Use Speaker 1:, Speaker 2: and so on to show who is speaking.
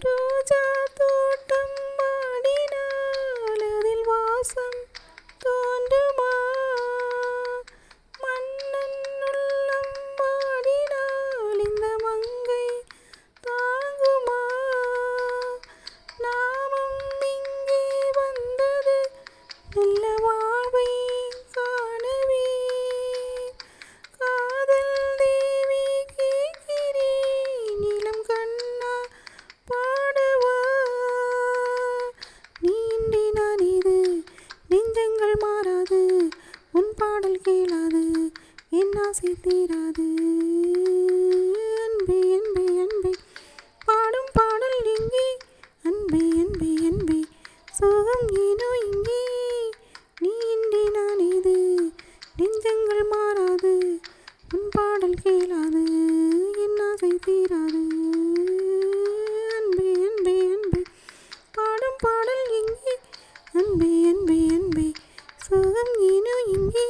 Speaker 1: ரோஜா தோட்டம் மாடினால் அதில் வாசம் தோன்றுமா? மன்னன் உள்ளம் பாடினால் இந்த மங்கை தாங்குமா? நாமும் இங்கே வந்தது நல்ல வாழ்வை காணவே. காதல் தேவி கேட்கிறேன் இளம் கண்ணா பாடவா? நீண்டி நான் இது நெஞ்சங்கள் மாறாது, உன் பாடல் கேளாது என் ஆசை தீராது. அன்பே அன்பே அன்பே பாடும் பாடல் எங்கே? அன்பே அன்பே அன்பே சோகம் ஏனோ இங்கே? நீண்டி நான் இது நெஞ்சங்கள் மாறாது, உன் பாடல் கேளாது என் ஆசை தீராது. அன்பே அன்பே அன்பே பாடும் பாடல் எங்கே? அன்பே அன்பே அன்பே சோகம் ஏனோ இங்கே?